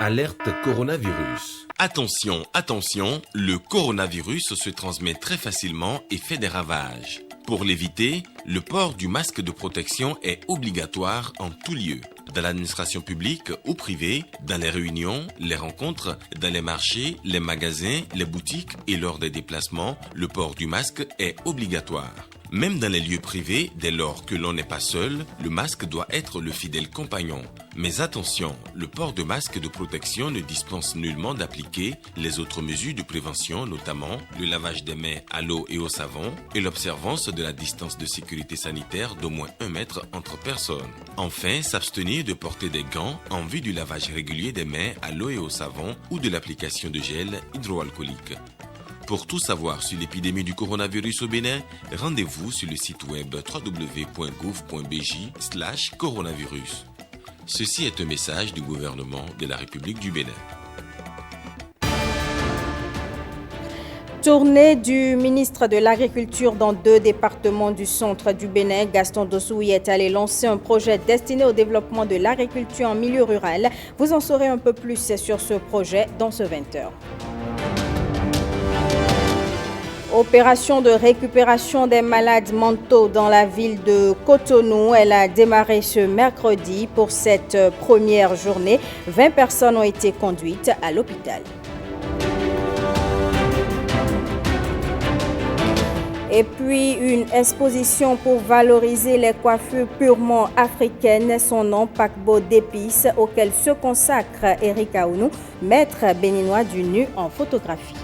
Alerte coronavirus. Attention, attention, le coronavirus se transmet très facilement et fait des ravages. Pour l'éviter, le port du masque de protection est obligatoire en tout lieu. Dans l'administration publique ou privée, dans les réunions, les rencontres, dans les marchés, les magasins, les boutiques et lors des déplacements, le port du masque est obligatoire. Même dans les lieux privés, dès lors que l'on n'est pas seul, le masque doit être le fidèle compagnon. Mais attention, le port de masque de protection ne dispense nullement d'appliquer les autres mesures de prévention, notamment le lavage des mains à l'eau et au savon et l'observance de la distance de sécurité sanitaire d'au moins 1 mètre entre personnes. Enfin, s'abstenir de porter des gants en vue du lavage régulier des mains à l'eau et au savon ou de l'application de gel hydroalcoolique. Pour tout savoir sur l'épidémie du coronavirus au Bénin, rendez-vous sur le site web www.gouv.bj/coronavirus. Ceci est un message du gouvernement de la République du Bénin. Tournée du ministre de l'Agriculture dans 2 départements du centre du Bénin. Gaston Dossoui est allé lancer un projet destiné au développement de l'agriculture en milieu rural. Vous en saurez un peu plus sur ce projet dans ce 20h. Opération de récupération des malades mentaux dans la ville de Cotonou. Elle a démarré ce mercredi. Pour cette première journée, 20 personnes ont été conduites à l'hôpital. Et puis une exposition pour valoriser les coiffures purement africaines, son nom paquebot d'épices, auquel se consacre Eric Aounou, maître béninois du nu en photographie.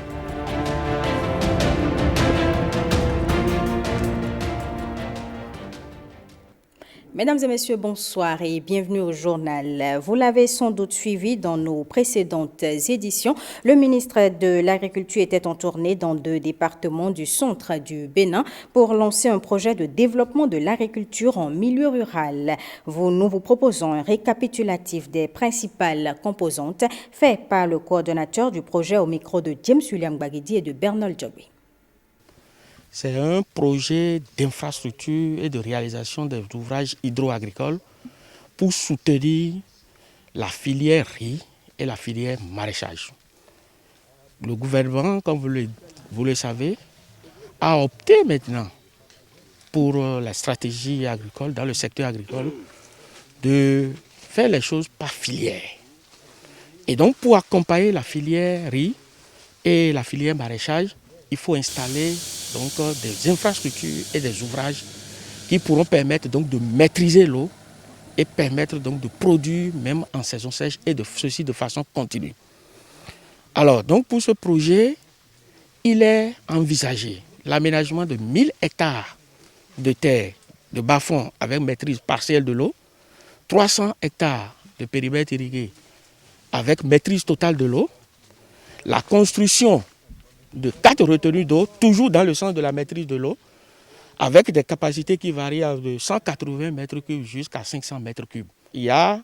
Mesdames et messieurs, bonsoir et bienvenue au journal. Vous l'avez sans doute suivi dans nos précédentes éditions. Le ministre de l'Agriculture était en tournée dans 2 départements du centre du Bénin pour lancer un projet de développement de l'agriculture en milieu rural. Nous vous proposons un récapitulatif des principales composantes fait par le coordonnateur du projet au micro de James William Bagidi et de Bernal Djogui. C'est un projet d'infrastructure et de réalisation des ouvrages hydro-agricoles pour soutenir la filière riz et la filière maraîchage. Le gouvernement, comme vous le savez, a opté maintenant pour la stratégie agricole, dans le secteur agricole, de faire les choses par filière. Et donc pour accompagner la filière riz et la filière maraîchage, il faut installer donc des infrastructures et des ouvrages qui pourront permettre donc de maîtriser l'eau et permettre donc de produire même en saison sèche et de ceci de façon continue. Alors donc pour ce projet, il est envisagé l'aménagement de 1000 hectares de terre de bas-fond avec maîtrise partielle de l'eau, 300 hectares de périmètre irrigué avec maîtrise totale de l'eau, la construction de 4 retenues d'eau, toujours dans le sens de la maîtrise de l'eau, avec des capacités qui varient de 180 mètres cubes jusqu'à 500 mètres cubes. Il y a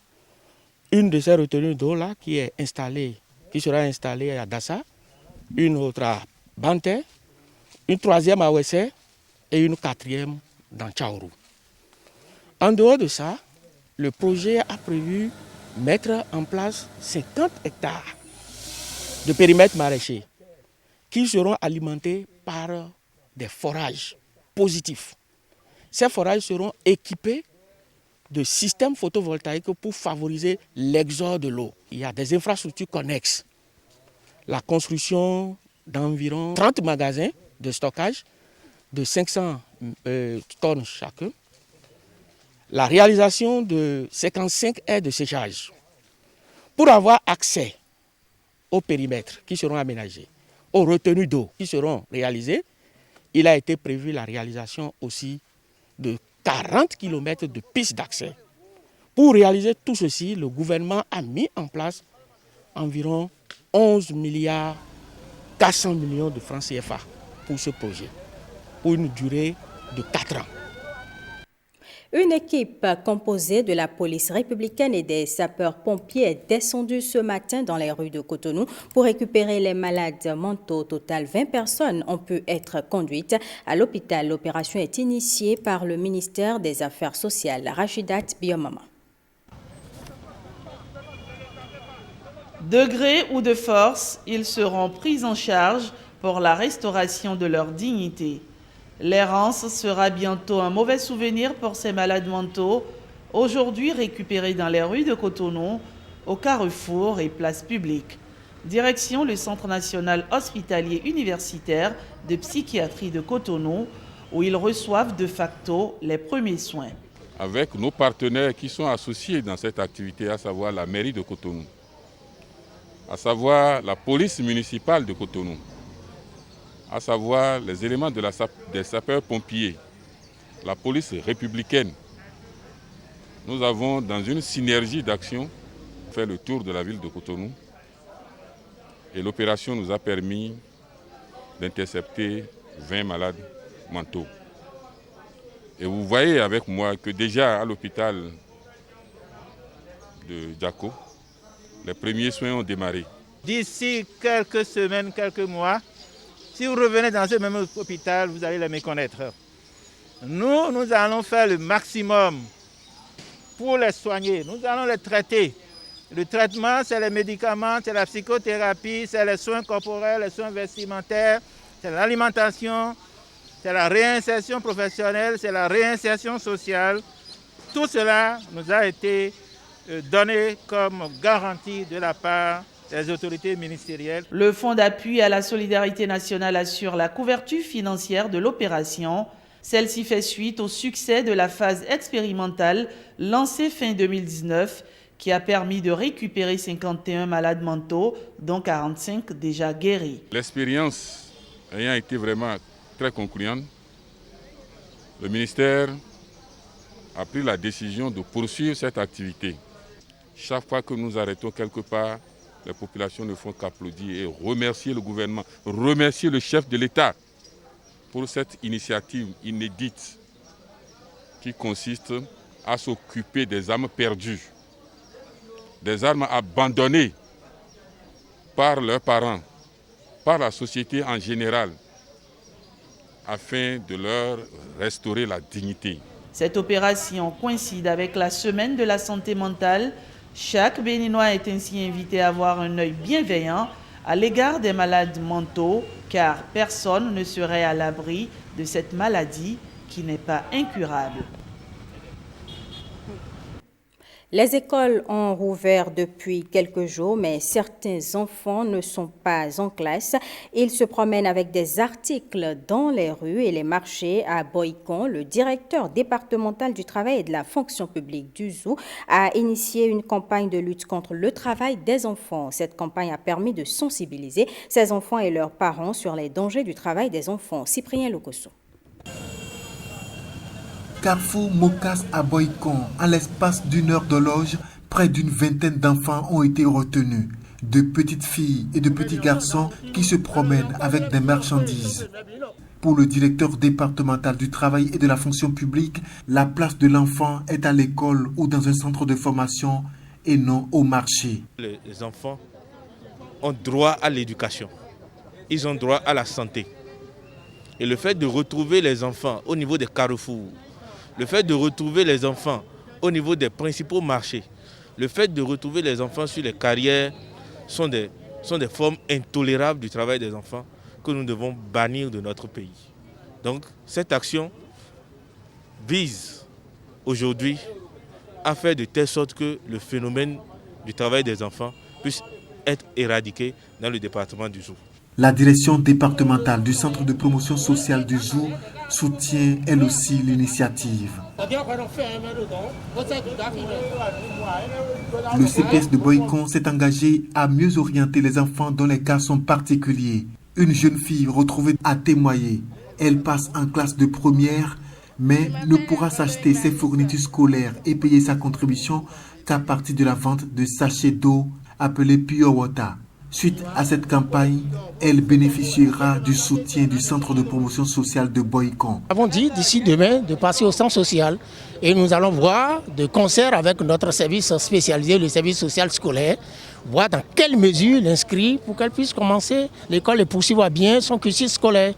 une de ces retenues d'eau là qui sera installée à Dassa, une autre à Banté, une 3e à Ouessé et une 4e dans Tchaourou. En dehors de ça, le projet a prévu mettre en place 50 hectares de périmètre maraîcher qui seront alimentés par des forages positifs. Ces forages seront équipés de systèmes photovoltaïques pour favoriser l'exode de l'eau. Il y a des infrastructures connexes. La construction d'environ 30 magasins de stockage de 500 tonnes chacun. La réalisation de 55 aires de séchage. Pour avoir accès aux périmètres qui seront aménagés, aux retenues d'eau qui seront réalisées, il a été prévu la réalisation aussi de 40 km de pistes d'accès. Pour réaliser tout ceci, le gouvernement a mis en place environ 11 milliards 400 millions de francs CFA pour ce projet, pour une durée de 4 ans. Une équipe composée de la police républicaine et des sapeurs-pompiers est descendue ce matin dans les rues de Cotonou pour récupérer les malades mentaux. Au total, 20 personnes ont pu être conduites à l'hôpital. L'opération est initiée par le ministère des Affaires sociales. Rachidat Biomama. De gré ou de force, ils seront pris en charge pour la restauration de leur dignité. L'errance sera bientôt un mauvais souvenir pour ces malades mentaux, aujourd'hui récupérés dans les rues de Cotonou, au carrefour et places publiques. Direction le Centre national hospitalier universitaire de psychiatrie de Cotonou, où ils reçoivent de facto les premiers soins. Avec nos partenaires qui sont associés dans cette activité, à savoir la mairie de Cotonou, à savoir la police municipale de Cotonou, à savoir les éléments des sapeurs-pompiers, la police républicaine. Nous avons, dans une synergie d'action, fait le tour de la ville de Cotonou et l'opération nous a permis d'intercepter 20 malades mentaux. Et vous voyez avec moi que déjà à l'hôpital de Djako, les premiers soins ont démarré. D'ici quelques semaines, quelques mois, si vous revenez dans ce même hôpital, vous allez les méconnaître. Nous allons faire le maximum pour les soigner. Nous allons les traiter. Le traitement, c'est les médicaments, c'est la psychothérapie, c'est les soins corporels, les soins vestimentaires, c'est l'alimentation, c'est la réinsertion professionnelle, c'est la réinsertion sociale. Tout cela nous a été donné comme garantie de la part des autorités ministérielles. Le Fonds d'appui à la solidarité nationale assure la couverture financière de l'opération. Celle-ci fait suite au succès de la phase expérimentale lancée fin 2019 qui a permis de récupérer 51 malades mentaux, dont 45 déjà guéris. L'expérience ayant été vraiment très concluante, le ministère a pris la décision de poursuivre cette activité. Chaque fois que nous arrêtons quelque part, les populations ne font qu'applaudir et remercier le gouvernement, remercier le chef de l'État pour cette initiative inédite qui consiste à s'occuper des âmes perdues, des âmes abandonnées par leurs parents, par la société en général, afin de leur restaurer la dignité. Cette opération coïncide avec la semaine de la santé mentale. Chaque Béninois est ainsi invité à avoir un œil bienveillant à l'égard des malades mentaux, car personne ne serait à l'abri de cette maladie qui n'est pas incurable. Les écoles ont rouvert depuis quelques jours, mais certains enfants ne sont pas en classe. Ils se promènent avec des articles dans les rues et les marchés. À Boycon, le directeur départemental du travail et de la fonction publique du Zou a initié une campagne de lutte contre le travail des enfants. Cette campagne a permis de sensibiliser ces enfants et leurs parents sur les dangers du travail des enfants. Cyprien Lokosso. Carrefour Mokas à Boycon, en l'espace d'une heure d'horloge, près d'une vingtaine d'enfants ont été retenus. De petites filles et de petits garçons qui se promènent avec des marchandises. Pour le directeur départemental du travail et de la fonction publique, la place de l'enfant est à l'école ou dans un centre de formation et non au marché. Les enfants ont droit à l'éducation, ils ont droit à la santé. Et le fait de retrouver les enfants au niveau des carrefours, le fait de retrouver les enfants au niveau des principaux marchés, le fait de retrouver les enfants sur les carrières sont des formes intolérables du travail des enfants que nous devons bannir de notre pays. Donc cette action vise aujourd'hui à faire de telle sorte que le phénomène du travail des enfants puisse être éradiqué dans le département du Zou. La direction départementale du centre de promotion sociale du Zou soutient elle aussi l'initiative. Le CPS de Boycon s'est engagé à mieux orienter les enfants dont les cas sont particuliers. Une jeune fille retrouvée a témoigné. Elle passe en classe de première, mais ne pourra s'acheter ses fournitures scolaires et payer sa contribution qu'à partir de la vente de sachets d'eau appelés Pure Water. Suite à cette campagne, elle bénéficiera du soutien du centre de promotion sociale de Boycon. Nous avons dit d'ici demain de passer au centre social et nous allons voir de concert avec notre service spécialisé, le service social scolaire, voir dans quelle mesure l'inscrit pour qu'elle puisse commencer l'école et poursuivre bien son cursus scolaire.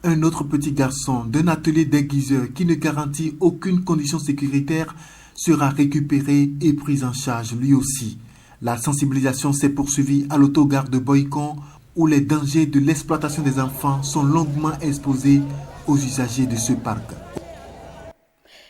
Un autre petit garçon d'un atelier d'aiguiseur qui ne garantit aucune condition sécuritaire sera récupéré et pris en charge lui aussi. La sensibilisation s'est poursuivie à l'autogare de Boycon, où les dangers de l'exploitation des enfants sont longuement exposés aux usagers de ce parc.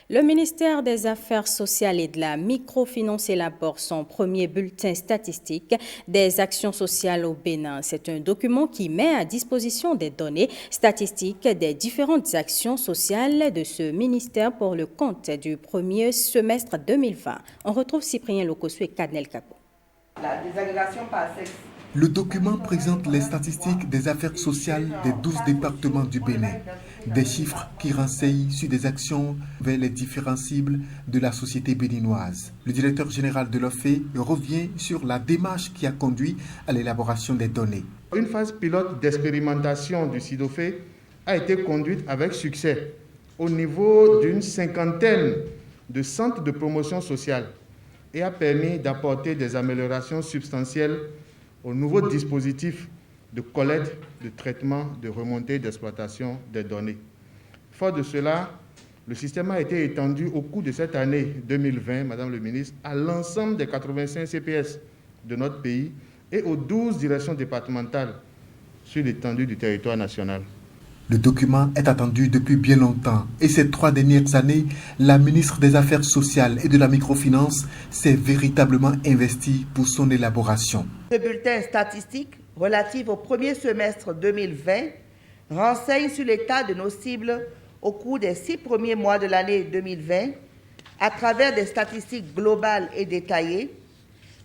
Le ministère des Affaires sociales et de la microfinance élabore son premier bulletin statistique des actions sociales au Bénin. C'est un document qui met à disposition des données statistiques des différentes actions sociales de ce ministère pour le compte du premier semestre 2020. On retrouve Cyprien Lokosu et Kadnel Kako. La désagrégation par sexe. Le document présente les statistiques des affaires sociales des 12 départements du Bénin. Des chiffres qui renseignent sur des actions vers les différentes cibles de la société béninoise. Le directeur général de l'OFE revient sur la démarche qui a conduit à l'élaboration des données. Une phase pilote d'expérimentation du SIDOFE a été conduite avec succès au niveau d'une 50aine de centres de promotion sociale et a permis d'apporter des améliorations substantielles au nouveau dispositif de collecte, de traitement, de remontée d'exploitation des données. Fort de cela, le système a été étendu au cours de cette année 2020, Madame le ministre, à l'ensemble des 85 CPS de notre pays et aux 12 directions départementales sur l'étendue du territoire national. Le document est attendu depuis bien longtemps et ces 3 dernières années, la ministre des Affaires sociales et de la microfinance s'est véritablement investie pour son élaboration. Ce bulletin statistique relatif au premier semestre 2020 renseigne sur l'état de nos cibles au cours des 6 premiers mois de l'année 2020 à travers des statistiques globales et détaillées,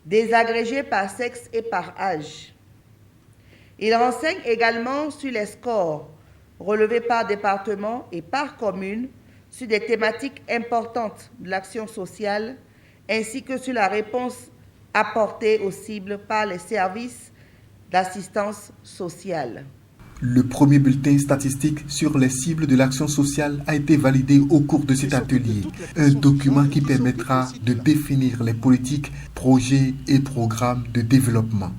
désagrégées par sexe et par âge. Il renseigne également sur les scores relevés par département et par commune sur des thématiques importantes de l'action sociale ainsi que sur la réponse apportée aux cibles par les services d'assistance sociale. Le premier bulletin statistique sur les cibles de l'action sociale a été validé au cours de cet atelier. Un document qui permettra de définir les politiques, projets et programmes de développement.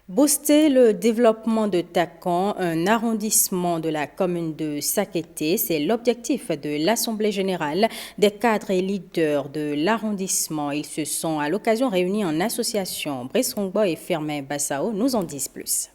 Booster le développement de Takon, un arrondissement de la commune de Sakété, c'est l'objectif de l'Assemblée générale des cadres et leaders de l'arrondissement. Ils se sont à l'occasion réunis en association. Brice Rongbo et Firmin Bassao nous en disent plus.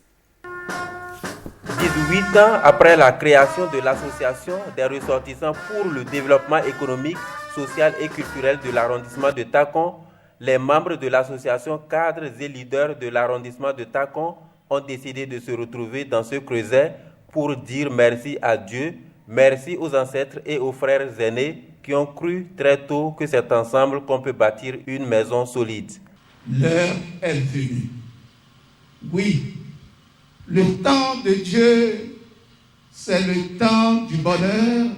18 ans après la création de l'association des ressortissants pour le développement économique, social et culturel de l'arrondissement de Takon, les membres de l'association cadres et leaders de l'arrondissement de Takon ont décidé de se retrouver dans ce creuset pour dire merci à Dieu, merci aux ancêtres et aux frères aînés qui ont cru très tôt que c'est ensemble qu'on peut bâtir une maison solide. L'heure est venue. Oui, le temps de Dieu, c'est le temps du bonheur,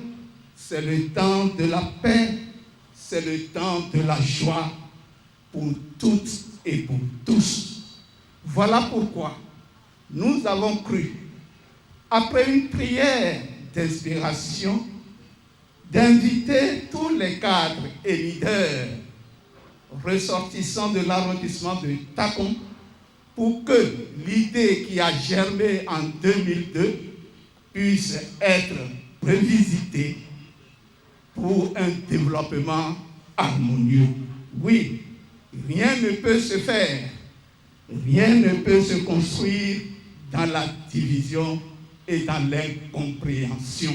c'est le temps de la paix, c'est le temps de la joie. Pour toutes et pour tous. Voilà pourquoi nous avons cru, après une prière d'inspiration, d'inviter tous les cadres et leaders ressortissants de l'arrondissement de Takon pour que l'idée qui a germé en 2002 puisse être revisitée pour un développement harmonieux. Oui, rien ne peut se faire, rien ne peut se construire dans la division et dans l'incompréhension.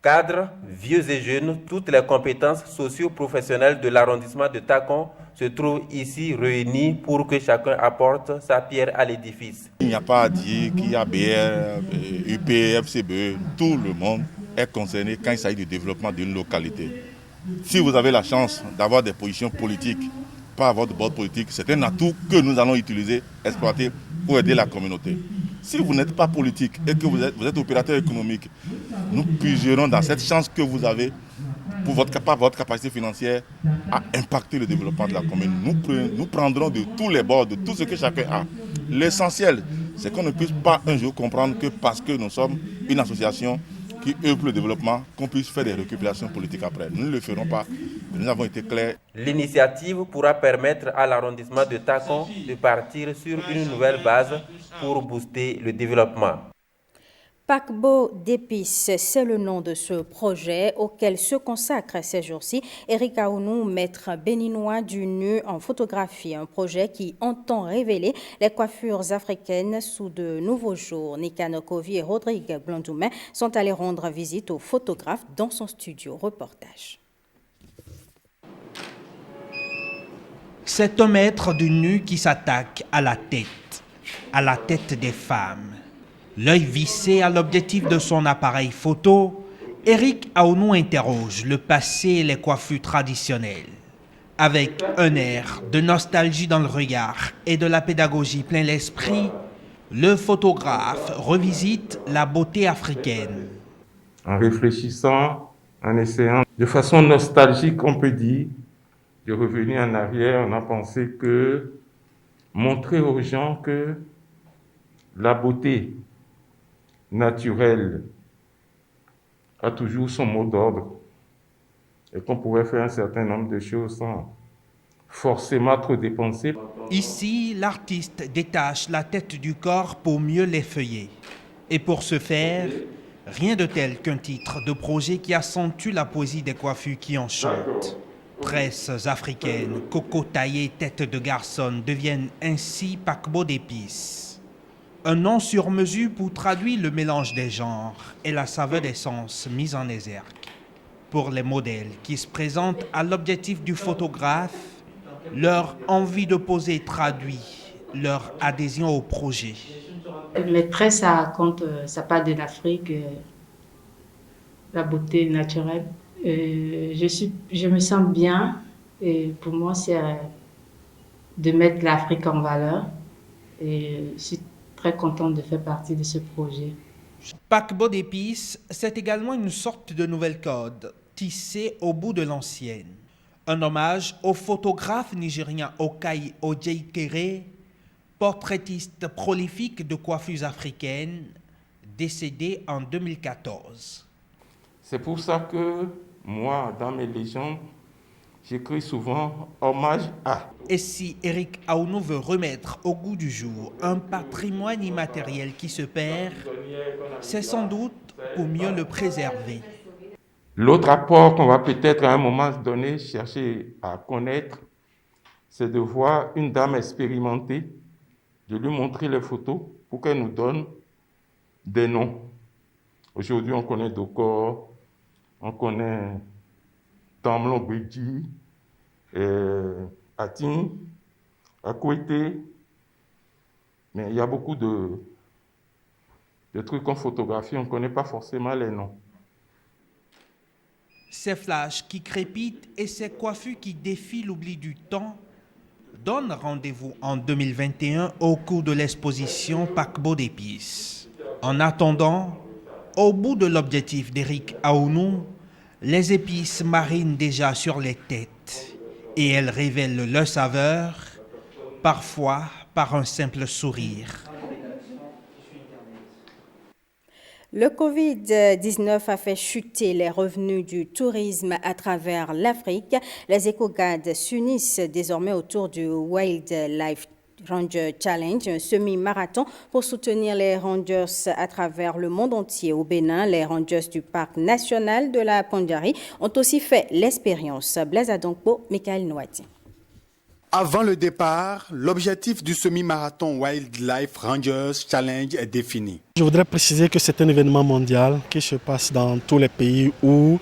Cadres, vieux et jeunes, toutes les compétences socio-professionnelles de l'arrondissement de Takon se trouvent ici réunies pour que chacun apporte sa pierre à l'édifice. Il n'y a pas à dire qu'il y a BR, UP, FCBE, tout le monde est concerné quand il s'agit du développement d'une localité. Si vous avez la chance d'avoir des positions politiques, pas avoir de bord politique, c'est un atout que nous allons utiliser, exploiter pour aider la communauté. Si vous n'êtes pas politique et que vous êtes opérateur économique, nous puiserons dans cette chance que vous avez pour votre capacité financière à impacter le développement de la commune. Nous prendrons de tous les bords, de tout ce que chacun a. L'essentiel, c'est qu'on ne puisse pas un jour comprendre que parce que nous sommes une association qui œuvre pour le développement, qu'on puisse faire des récupérations politiques après. Nous ne le ferons pas. Nous avons été clairs. L'initiative pourra permettre à l'arrondissement de Takon de partir sur une nouvelle base pour booster le développement. Paquebot d'épices, c'est le nom de ce projet auquel se consacre ces jours-ci Eric Aounou, maître béninois du nu en photographie. Un projet qui entend révéler les coiffures africaines sous de nouveaux jours. Nikano Kovi et Rodrigue Blondoumain sont allés rendre visite au photographe dans son studio. Reportage. C'est un maître du nu qui s'attaque à la tête des femmes. L'œil vissé à l'objectif de son appareil photo, Eric Aounou interroge le passé et les coiffures traditionnelles. Avec un air de nostalgie dans le regard et de la pédagogie plein l'esprit, le photographe revisite la beauté africaine. En réfléchissant, en essayant de façon nostalgique, on peut dire, de revenir en arrière, on a pensé que montrer aux gens que la beauté naturelle a toujours son mot d'ordre et qu'on pourrait faire un certain nombre de choses sans forcément trop dépenser. Ici, l'artiste détache la tête du corps pour mieux l'effeuiller. Et pour ce faire, rien de tel qu'un titre de projet qui accentue la poésie des coiffures qui enchantent. Tresses africaines, coco taillées, tête de garçon deviennent ainsi paquebot d'épices. Un nom sur mesure pour traduire le mélange des genres et la saveur d'essence mise en exergue. Pour les modèles qui se présentent à l'objectif du photographe, leur envie de poser traduit leur adhésion au projet. Les tresses, ça raconte, ça parle de l'Afrique, la beauté naturelle. Je me sens bien et pour moi, c'est de mettre l'Afrique en valeur. Et je suis très contente de faire partie de ce projet. Paquebot d'épices, c'est également une sorte de nouvelle code tissée au bout de l'ancienne. Un hommage au photographe nigérien Okai Ojekere, portraitiste prolifique de coiffures africaines, décédé en 2014. C'est pour ça que moi, dans mes légendes, j'écris souvent « hommage à ». Et si Eric Aounou veut remettre au goût du jour un patrimoine immatériel qui se perd, c'est sans doute pour mieux le préserver. L'autre apport qu'on va peut-être à un moment donné chercher à connaître, c'est de voir une dame expérimentée, de lui montrer les photos pour qu'elle nous donne des noms. Aujourd'hui, on connaît Dokor, on connaît Tamlon Bridji, Atin, Akwete, mais il y a beaucoup de trucs qu'on photographie, on ne connaît pas forcément les noms. Ces flashs qui crépitent et ces coiffures qui défient l'oubli du temps donnent rendez-vous en 2021 au cours de l'exposition Paquebot d'épices. En attendant, au bout de l'objectif d'Eric Aounou, les épices marinent déjà sur les têtes et elles révèlent leur saveur, parfois par un simple sourire. Le Covid-19 a fait chuter les revenus du tourisme à travers l'Afrique. Les éco-guides s'unissent désormais autour du Wildlife Ranger Challenge, un semi-marathon pour soutenir les rangers à travers le monde entier. Au Bénin, les rangers du parc national de la Pandjari ont aussi fait l'expérience. Blaise Adonkpo, Michael Nouati. Avant le départ, l'objectif du semi-marathon Wildlife Rangers Challenge est défini. Je voudrais préciser que c'est un événement mondial qui se passe dans tous les pays où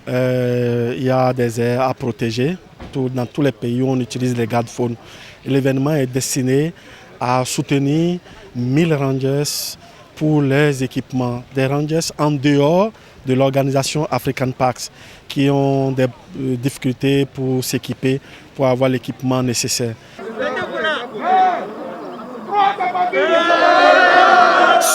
il y a des aires à protéger, dans tous les pays où on utilise les gardes-faunes. L'événement est destiné à soutenir 1000 rangers pour les équipements. Des rangers en dehors de l'organisation African Parks qui ont des difficultés pour s'équiper, pour avoir l'équipement nécessaire.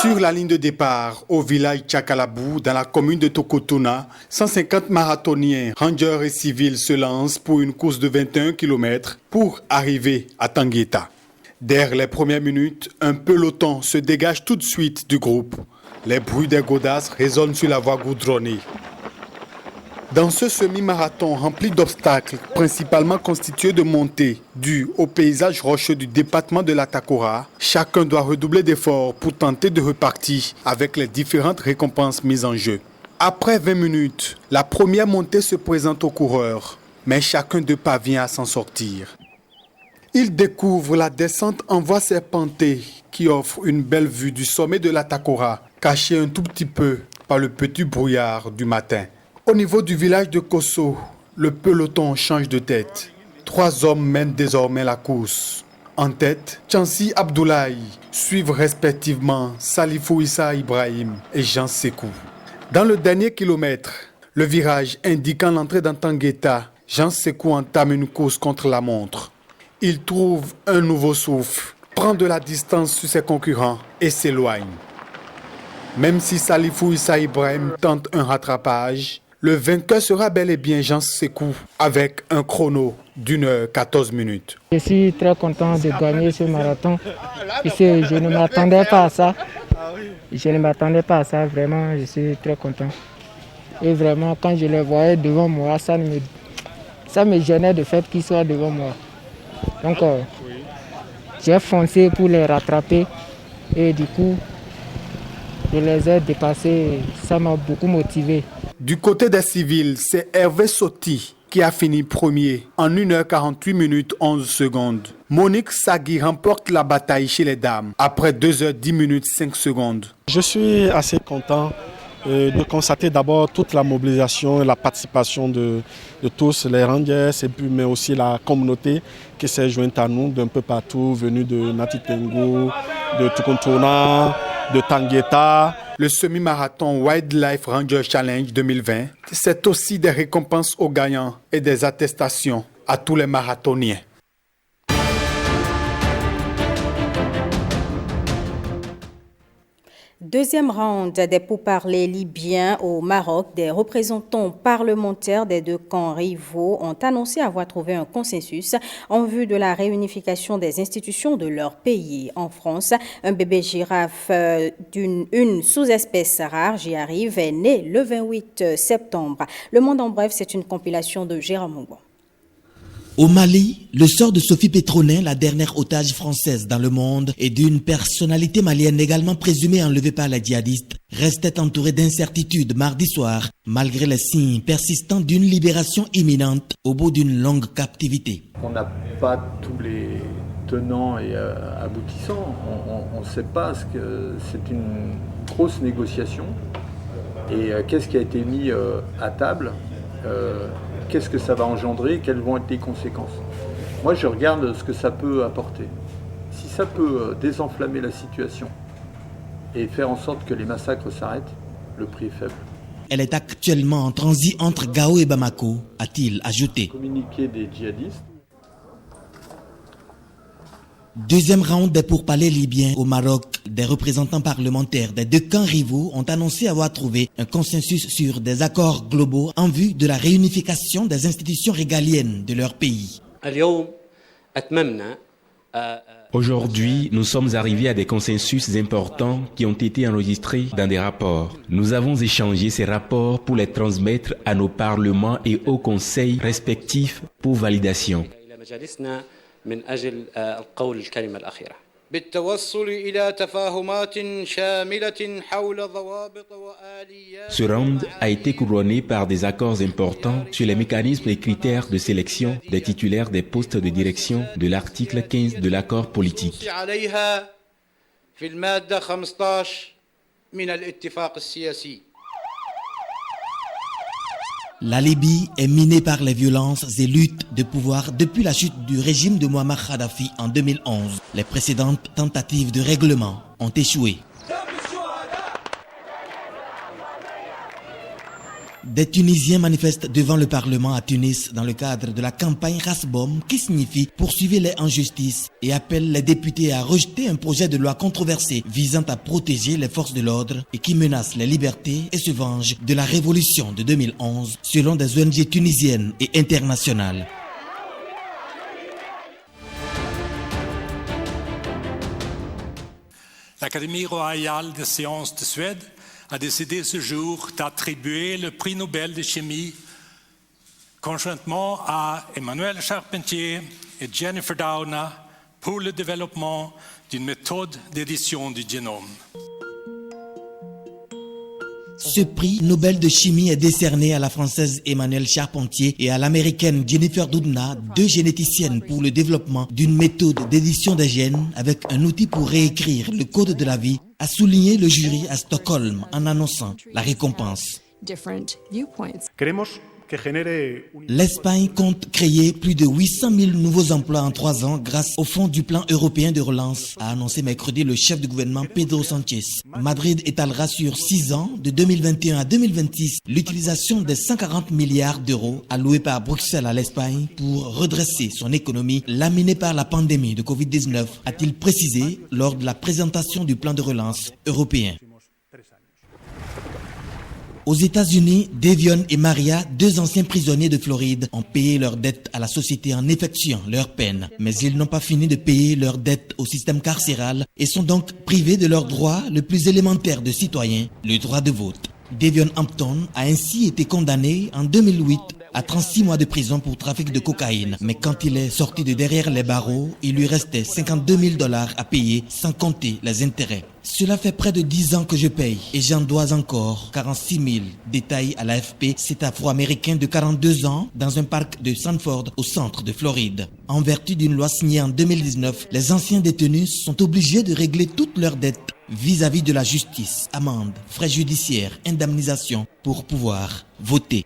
Sur la ligne de départ, au village Tchakalabou, dans la commune de Tokotona, 150 marathoniens, rangers et civils se lancent pour une course de 21 km pour arriver à Tangueta. Dès les premières minutes, un peloton se dégage tout de suite du groupe. Les bruits des godasses résonnent sur la voie goudronnée. Dans ce semi-marathon rempli d'obstacles, principalement constitué de montées dues au paysage rocheux du département de l'Atakora, chacun doit redoubler d'efforts pour tenter de repartir avec les différentes récompenses mises en jeu. Après 20 minutes, la première montée se présente aux coureurs, mais chacun d'eux parvient à s'en sortir. Ils découvrent la descente en voie serpentée qui offre une belle vue du sommet de l'Atakora, caché un tout petit peu par le petit brouillard du matin. Au niveau du village de Kosso, le peloton change de tête. 3 hommes mènent désormais la course. En tête, Chansi Abdoulaye suivent respectivement Salifou Issa Ibrahim et Jean Sekou. Dans le dernier kilomètre, le virage indiquant l'entrée dans Tangueta, Jean Sekou entame une course contre la montre. Il trouve un nouveau souffle, prend de la distance sur ses concurrents et s'éloigne. Même si Salifou Issa Ibrahim tente un rattrapage, le vainqueur sera bel et bien Jean Sekou avec un chrono d'1h14 minutes. Je suis très content de gagner ce marathon. Je ne m'attendais pas à ça. Je ne m'attendais pas à ça, vraiment, je suis très content. Et vraiment, quand je les voyais devant moi, ça me gênait de fait qu'ils soient devant moi. Donc, j'ai foncé pour les rattraper et du coup, je les ai dépassés. Ça m'a beaucoup motivé. Du côté des civils, c'est Hervé Soti qui a fini premier en 1h48 minutes 11 secondes. Monique Sagui remporte la bataille chez les dames après 2h10 minutes 5 secondes. Je suis assez content de constater d'abord toute la mobilisation et la participation de tous les Rangers et puis, mais aussi la communauté qui s'est jointe à nous d'un peu partout, venue de Natitengo, de Tukuntuna, de Tangueta. Le semi-marathon Wildlife Ranger Challenge 2020, c'est aussi des récompenses aux gagnants et des attestations à tous les marathoniens. Deuxième round des pourparlers libyens au Maroc, des représentants parlementaires des 2 camps rivaux ont annoncé avoir trouvé un consensus en vue de la réunification des institutions de leur pays. En France, un bébé girafe d'une sous-espèce rare, j'y arrive, est né le 28 septembre. Le Monde en bref, c'est une compilation de Jérôme Mougon. Au Mali, le sort de Sophie Pétronin, la dernière otage française dans le monde, et d'une personnalité malienne également présumée enlevée par les djihadistes, restait entouré d'incertitudes mardi soir, malgré les signes persistants d'une libération imminente au bout d'une longue captivité. On n'a pas tous les tenants et aboutissants. On ne sait pas ce que c'est une grosse négociation. Et qu'est-ce qui a été mis à table qu'est-ce que ça va engendrer, quelles vont être les conséquences. Moi, je regarde ce que ça peut apporter. Si ça peut désenflammer la situation et faire en sorte que les massacres s'arrêtent, le prix est faible. Elle est actuellement en transit entre Gao et Bamako, a-t-il ajouté. Communiqué des djihadistes. Deuxième round des pourparlers libyens au Maroc, des représentants parlementaires des 2 camps rivaux ont annoncé avoir trouvé un consensus sur des accords globaux en vue de la réunification des institutions régaliennes de leur pays. Aujourd'hui, nous sommes arrivés à des consensus importants qui ont été enregistrés dans des rapports. Nous avons échangé ces rapports pour les transmettre à nos parlements et aux conseils respectifs pour validation. من أجل القول الكلمة الأخيرة بالتوصل إلى تفاهمات شاملة حول ضوابط وآليات. Ce round a été couronné par des accords importants sur les mécanismes et critères de sélection des titulaires des postes de direction de l'article 15 de l'accord politique. عليها في المادة 15 من الاتفاق السياسي. La Libye est minée par les violences et luttes de pouvoir depuis la chute du régime de Muammar Kadhafi en 2011. Les précédentes tentatives de règlement ont échoué. Des Tunisiens manifestent devant le Parlement à Tunis dans le cadre de la campagne Rasbom qui signifie poursuivre les injustices et appelle les députés à rejeter un projet de loi controversé visant à protéger les forces de l'ordre et qui menace les libertés et se venge de la révolution de 2011 selon des ONG tunisiennes et internationales. L'Académie royale des sciences de Suède a décidé ce jour d'attribuer le prix Nobel de chimie conjointement à Emmanuel Charpentier et Jennifer Doudna pour le développement d'une méthode d'édition du génome. Ce prix Nobel de chimie est décerné à la Française Emmanuelle Charpentier et à l'Américaine Jennifer Doudna, deux généticiennes pour le développement d'une méthode d'édition des gènes avec un outil pour réécrire le code de la vie, a souligné le jury à Stockholm en annonçant la récompense. L'Espagne compte créer plus de 800 000 nouveaux emplois en 3 ans grâce au fonds du plan européen de relance, a annoncé mercredi le chef du gouvernement Pedro Sánchez. Madrid étalera sur 6 ans, de 2021 à 2026, l'utilisation des 140 milliards d'euros alloués par Bruxelles à l'Espagne pour redresser son économie laminée par la pandémie de Covid-19, a-t-il précisé lors de la présentation du plan de relance européen. Aux États-Unis, Devion et Maria, deux anciens prisonniers de Floride, ont payé leurs dettes à la société en effectuant leur peine. Mais ils n'ont pas fini de payer leurs dettes au système carcéral et sont donc privés de leur droit le plus élémentaire de citoyen, le droit de vote. Devion Hampton a ainsi été condamné en 2008 à 36 mois de prison pour trafic de cocaïne. Mais quand il est sorti de derrière les barreaux, il lui restait $52 000 à payer sans compter les intérêts. Cela fait près de 10 ans que je paye et j'en dois encore 46 000, détaille à l'AFP cet Afro-Américain de 42 ans dans un parc de Sanford au centre de Floride. En vertu d'une loi signée en 2019, les anciens détenus sont obligés de régler toutes leurs dettes vis-à-vis de la justice, amende, frais judiciaires, indemnisation pour pouvoir voter.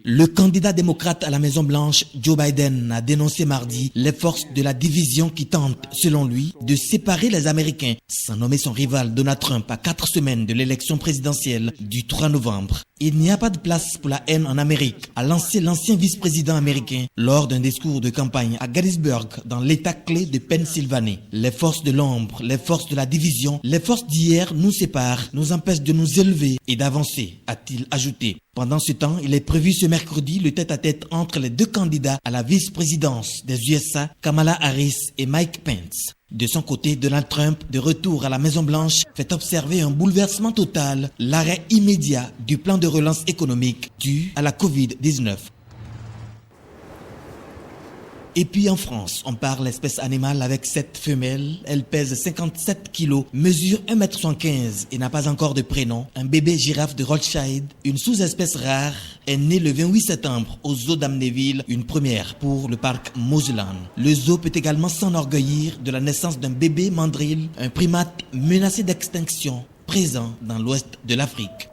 Le candidat démocrate à la Maison-Blanche, Joe Biden, a dénoncé mardi les forces de la division qui tentent, selon lui, de séparer les Américains, sans nommer son rival Donald Trump à 4 semaines de l'élection présidentielle du 3 novembre. Il n'y a pas de place pour la haine en Amérique, a lancé l'ancien vice-président américain lors d'un discours de campagne à Gettysburg, dans l'état clé de Pennsylvanie. Les forces de l'ombre, les forces de la division, les forces d'hier nous séparent, nous empêchent de nous élever et d'avancer, a-t-il ajouté. Pendant ce temps, il est prévu ce mercredi le tête-à-tête entre les deux candidats à la vice-présidence des USA, Kamala Harris et Mike Pence. De son côté, Donald Trump, de retour à la Maison-Blanche, fait observer un bouleversement total, l'arrêt immédiat du plan de relance économique dû à la Covid-19. Et puis en France, on parle l'espèce animale avec 7 femelles. Elle pèse 57 kilos, mesure 1,75 m et n'a pas encore de prénom. Un bébé girafe de Rothschild, une sous-espèce rare, est né le 28 septembre au zoo d'Amnéville, une première pour le parc Moseland. Le zoo peut également s'enorgueillir de la naissance d'un bébé mandrill, un primate menacé d'extinction, présent dans l'ouest de l'Afrique.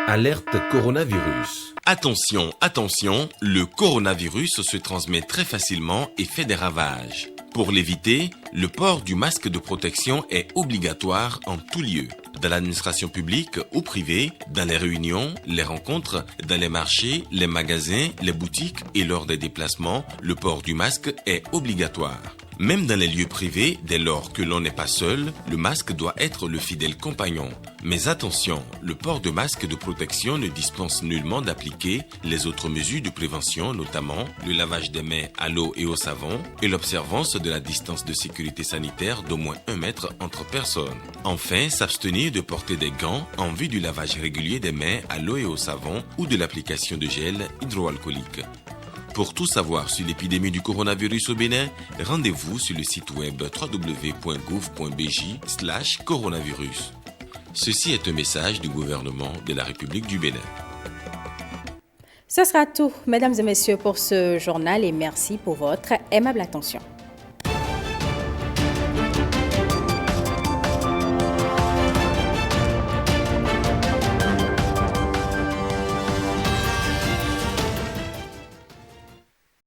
Alerte coronavirus. Attention, attention, le coronavirus se transmet très facilement et fait des ravages. Pour l'éviter, le port du masque de protection est obligatoire en tout lieu. Dans l'administration publique ou privée, dans les réunions, les rencontres, dans les marchés, les magasins, les boutiques et lors des déplacements, le port du masque est obligatoire. Même dans les lieux privés, dès lors que l'on n'est pas seul, le masque doit être le fidèle compagnon. Mais attention, le port de masque de protection ne dispense nullement d'appliquer les autres mesures de prévention, notamment le lavage des mains à l'eau et au savon et l'observance de la distance de sécurité sanitaire d'au moins 1 mètre entre personnes. Enfin, s'abstenir de porter des gants en vue du lavage régulier des mains à l'eau et au savon ou de l'application de gel hydroalcoolique. Pour tout savoir sur l'épidémie du coronavirus au Bénin, rendez-vous sur le site web www.gouv.bj/coronavirus. Ceci est un message du gouvernement de la République du Bénin. Ce sera tout, mesdames et messieurs, pour ce journal et merci pour votre aimable attention.